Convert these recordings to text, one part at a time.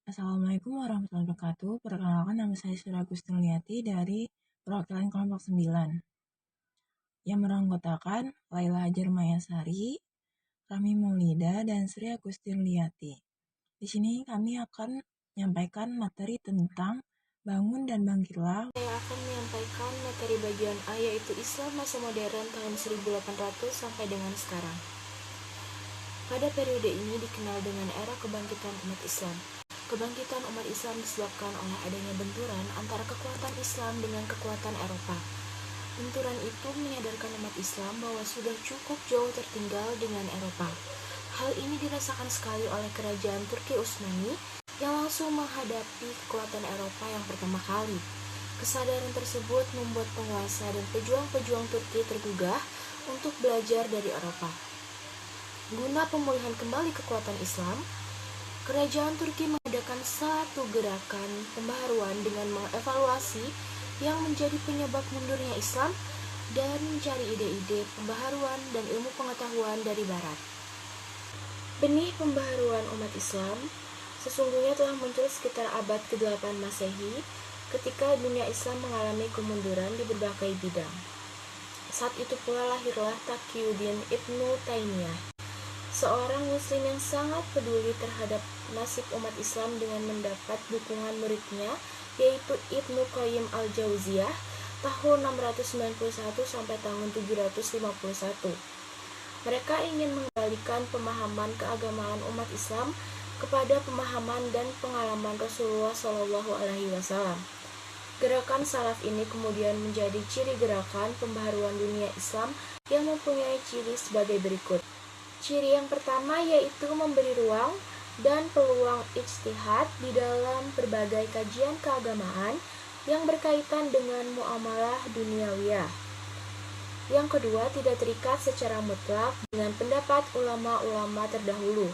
Assalamualaikum warahmatullahi wabarakatuh. Perkenalkan, nama saya Sri Agustinliati dari perwakilan kelompok 9 yang beranggotakan Laila Hajar Mayasari, Rami Maulida, dan Sri Agustinliati. Di sini kami akan menyampaikan materi tentang Bangun dan Bangkitlah. Saya akan menyampaikan materi bagian A, yaitu Islam masa modern tahun 1800 sampai dengan sekarang. Pada periode ini dikenal dengan era kebangkitan umat Islam. Kebangkitan umat Islam disebabkan oleh adanya benturan antara kekuatan Islam dengan kekuatan Eropa. Benturan itu menyadarkan umat Islam bahwa sudah cukup jauh tertinggal dengan Eropa. Hal ini dirasakan sekali oleh kerajaan Turki Utsmani yang langsung menghadapi kekuatan Eropa yang pertama kali. Kesadaran tersebut membuat penguasa dan pejuang-pejuang Turki tergugah untuk belajar dari Eropa. Guna pemulihan kembali kekuatan Islam, kerajaan Turki mengadakan satu gerakan pembaharuan dengan mengevaluasi yang menjadi penyebab mundurnya Islam dan mencari ide-ide pembaharuan dan ilmu pengetahuan dari Barat. Benih pembaharuan umat Islam sesungguhnya telah muncul sekitar abad ke-8 Masehi ketika dunia Islam mengalami kemunduran di berbagai bidang. Saat itu pula lahirlah Taqiyuddin Ibnu Taimiyah, seorang muslim yang sangat peduli terhadap nasib umat Islam dengan mendapat dukungan muridnya, yaitu Ibnu Qayyim al-Jauziyah tahun 691 sampai tahun 751. Mereka ingin mengembalikan pemahaman keagamaan umat Islam kepada pemahaman dan pengalaman Rasulullah SAW. Gerakan salaf ini kemudian menjadi ciri gerakan pembaharuan dunia Islam yang mempunyai ciri sebagai berikut. Ciri yang pertama yaitu memberi ruang dan peluang ijtihad di dalam berbagai kajian keagamaan yang berkaitan dengan muamalah duniawiyah. Yang kedua, tidak terikat secara mutlak dengan pendapat ulama-ulama terdahulu.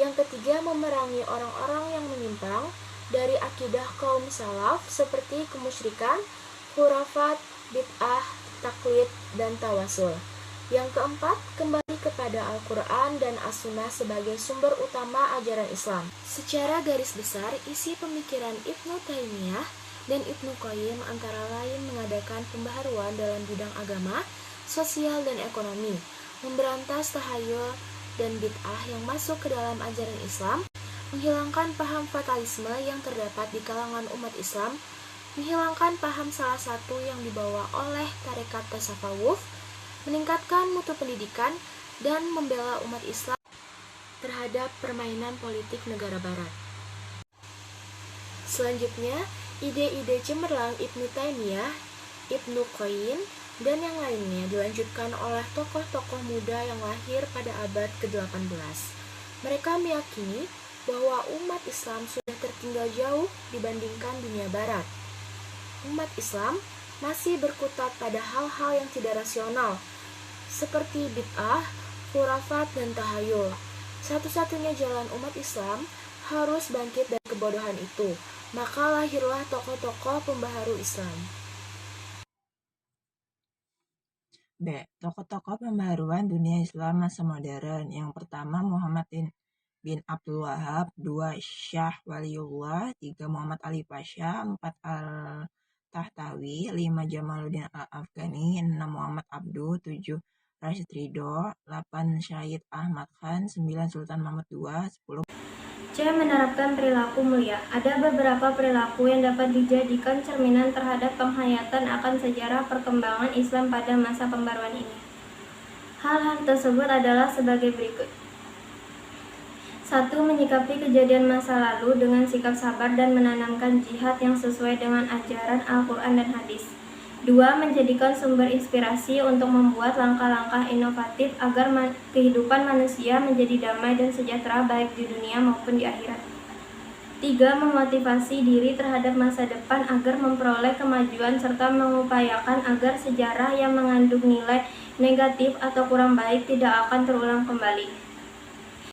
Yang ketiga, memerangi orang-orang yang menyimpang dari akidah kaum salaf seperti kemusyrikan, khurafat, bid'ah, taklid, dan tawasul. Yang keempat, kembali kepada Al-Quran dan As-Sunnah sebagai sumber utama ajaran Islam. Secara garis besar, isi pemikiran Ibnu Taimiyah dan Ibnu Qayyim antara lain mengadakan pembaharuan dalam bidang agama, sosial, dan ekonomi, memberantas tahayul dan bid'ah yang masuk ke dalam ajaran Islam, menghilangkan paham fatalisme yang terdapat di kalangan umat Islam, menghilangkan paham salah satu yang dibawa oleh tarekat tasawuf, meningkatkan mutu pendidikan, dan membela umat Islam terhadap permainan politik negara barat. Selanjutnya, ide-ide cemerlang Ibnu Taimiyah, Ibnu Qayyim, dan yang lainnya dilanjutkan oleh tokoh-tokoh muda yang lahir pada abad ke-18. Mereka meyakini bahwa umat Islam sudah tertinggal jauh dibandingkan dunia barat. Umat Islam masih berkutat pada hal-hal yang tidak rasional, seperti bid'ah, khurafat, dan tahayul. Satu-satunya jalan umat Islam harus bangkit dari kebodohan itu. Maka lahirlah tokoh-tokoh pembaharu Islam. B. Tokoh-tokoh pembaharuan dunia Islam masa modern. Yang pertama, Muhammad bin Abdul Wahab. 2. Syah Waliullah. 3. Muhammad Ali Pasha. 4. Al-Tahtawi. 5. Jamaluddin Al-Afghani. 6. Muhammad Abduh. 7. Rashid Ridho. 8. Syahid Ahmad Khan. 9. Sultan Mahmud II. 10. C. Menerapkan perilaku mulia. Ada beberapa perilaku yang dapat dijadikan cerminan terhadap penghayatan akan sejarah perkembangan Islam pada masa pembaruan ini. Hal-hal tersebut adalah sebagai berikut. 1. Menyikapi kejadian masa lalu dengan sikap sabar dan menanamkan jihad yang sesuai dengan ajaran Al-Quran dan hadis. 2. Menjadikan sumber inspirasi untuk membuat langkah-langkah inovatif agar kehidupan manusia menjadi damai dan sejahtera baik di dunia maupun di akhirat. 3. Memotivasi diri terhadap masa depan agar memperoleh kemajuan serta mengupayakan agar sejarah yang mengandung nilai negatif atau kurang baik tidak akan terulang kembali.